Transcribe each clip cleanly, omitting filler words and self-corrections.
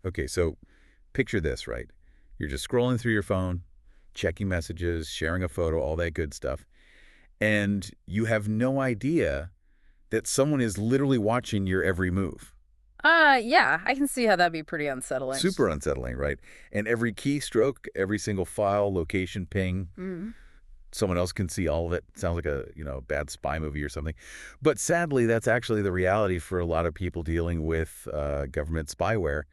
Okay, so picture this, right? You're just scrolling through your phone, checking messages, sharing a photo, all that good stuff, and you have no idea that someone is literally watching your every move. Yeah, I can see how that'd be pretty unsettling. Super unsettling, right? And every keystroke, every single file, location ping, Mm. someone else can see all of it. Sounds like a, bad spy movie or something. But sadly, that's actually the reality for a lot of people dealing with government spyware.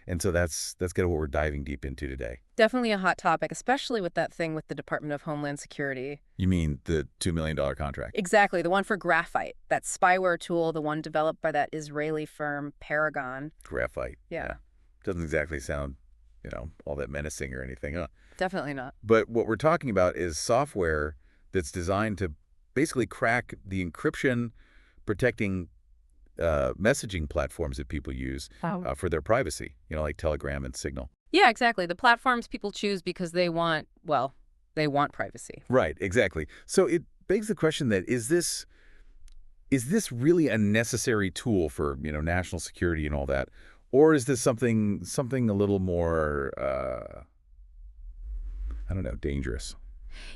And so that's kind of what we're diving deep into today. Definitely a hot topic, especially with that thing with the Department of Homeland Security. You mean the $2 million contract? Exactly, the one for Graphite, that spyware tool, the one developed by that Israeli firm Paragon. Graphite. Yeah, Yeah. Doesn't exactly sound, all that menacing or anything, huh? definitely not. But what we're talking about is software that's designed to basically crack the encryption protecting messaging platforms that people use Oh. for their privacy, like Telegram and Signal. Yeah, exactly. The platforms people choose because they want, well, they want privacy. Right, exactly. So it begs the question that is this really a necessary tool for, national security and all that? Or is this something a little more, I don't know, dangerous?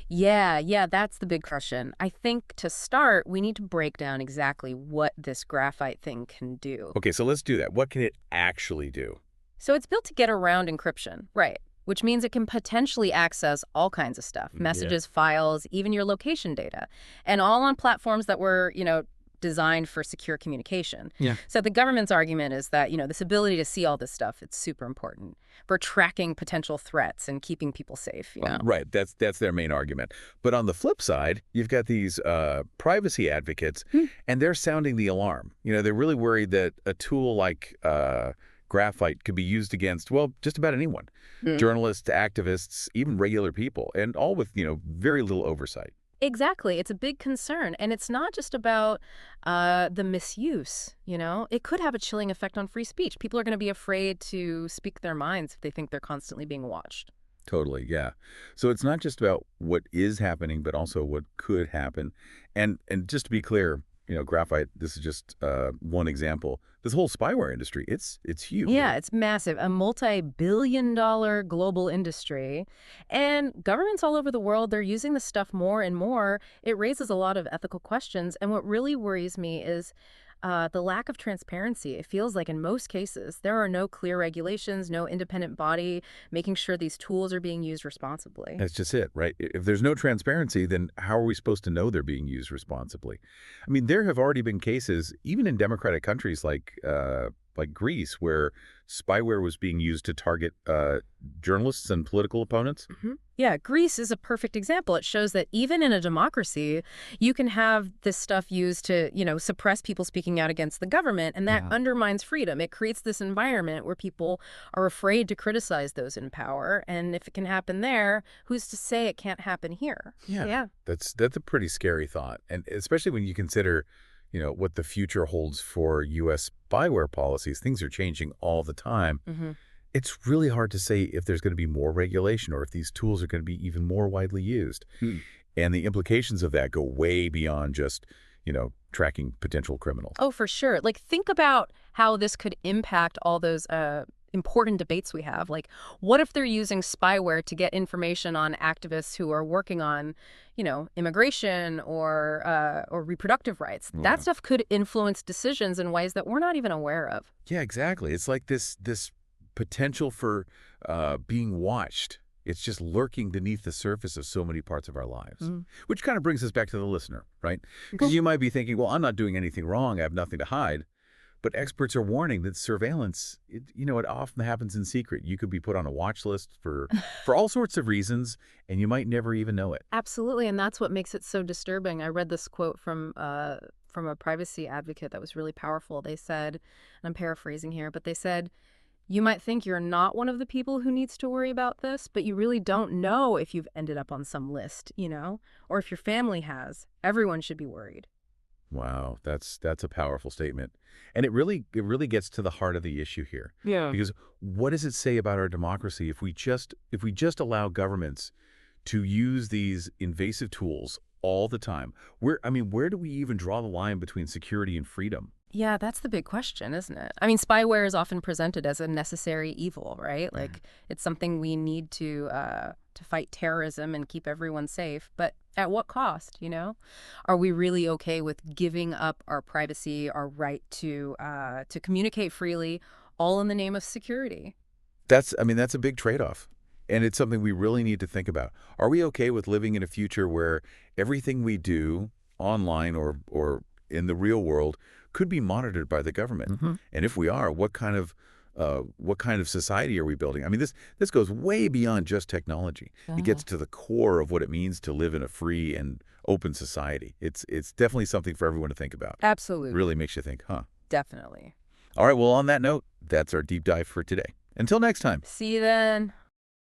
Yeah, that's the big question. I think to start, we need to break down exactly what this graphite thing can do. Okay, so let's do that. What can it actually do? So it's built to get around encryption, right? Which means it can potentially access all kinds of stuff, Yeah. messages, files, even your location data, and all on platforms that were, designed for secure communication. Yeah. So the government's argument is that, this ability to see all this stuff, it's super important for tracking potential threats and keeping people safe. Right. That's their main argument. But on the flip side, you've got these privacy advocates, Hmm. and they're sounding the alarm. They're really worried that a tool like Graphite could be used against, well, just about anyone. Mm. Journalists, activists, even regular people, and all with, very little oversight. Exactly. It's a big concern. And it's not just about the misuse. It could have a chilling effect on free speech. People are going to be afraid to speak their minds if they think they're constantly being watched. Totally, yeah. So it's not just about what is happening, but also what could happen. And just to be clear, Graphite, this is just one example. This whole spyware industry, it's huge, Yeah, right? it's massive, a multi-billion-dollar global industry. And governments all over the world, they're using this stuff more and more. It raises a lot of ethical questions. And what really worries me is the lack of transparency. It feels like in most cases, there are no clear regulations, no independent body making sure these tools are being used responsibly. That's just it, right? If there's no transparency, then how are we supposed to know they're being used responsibly? I mean, there have already been cases, even in democratic countries like Greece, where spyware was being used to target journalists and political opponents. Yeah, Greece is a perfect example. It shows that even in a democracy, you can have this stuff used to, suppress people speaking out against the government, and that Yeah. undermines freedom. It creates this environment where people are afraid to criticize those in power, and if it can happen there, who's to say it can't happen here? Yeah, Yeah. that's a pretty scary thought, and especially when you consider, what the future holds for U.S. spyware policies. Things are changing all the time. Hmm. It's really hard to say if there's going to be more regulation or if these tools are going to be even more widely used. And the implications of that go way beyond just, tracking potential criminals. Oh, for sure. Like, think about how this could impact all those important debates we have. Like, what if they're using spyware to get information on activists who are working on, immigration or reproductive rights? That Wow. stuff could influence decisions in ways that we're not even aware of. Yeah, exactly. It's like this potential for being watched. It's just lurking beneath the surface of so many parts of our lives, Mm. which kind of brings us back to the listener, right? Okay. Because you might be thinking, well, I'm not doing anything wrong. I have nothing to hide. But experts are warning that surveillance, it often happens in secret. You could be put on a watch list for all sorts of reasons, and you might never even know it. Absolutely, and that's what makes it so disturbing. I read this quote from a privacy advocate that was really powerful. They said, and I'm paraphrasing here, but they said, "You might think you're not one of the people who needs to worry about this, but you really don't know if you've ended up on some list, or if your family has. Everyone should be worried." Wow, that's a powerful statement. And it really gets to the heart of the issue here. Yeah. Because what does it say about our democracy if we just allow governments to use these invasive tools all the time? Where do we even draw the line between security and freedom? Yeah, that's the big question, isn't it? I mean, spyware is often presented as a necessary evil, right? Mhm. Like it's something we need to fight terrorism and keep everyone safe. But at what cost? Are we really okay with giving up our privacy, our right to communicate freely, all in the name of security? I mean, that's a big trade-off. And it's something we really need to think about. Are we okay with living in a future where everything we do online or in the real world could be monitored by the government? Hmm. And if we are, what kind of society are we building? I mean, this goes way beyond just technology. It Uh, gets to the core of what it means to live in a free and open society. It's definitely something for everyone to think about. Really Absolutely, makes you think, huh? definitely. All right, well, on that note, that's our deep dive for today. Until next time. See you then.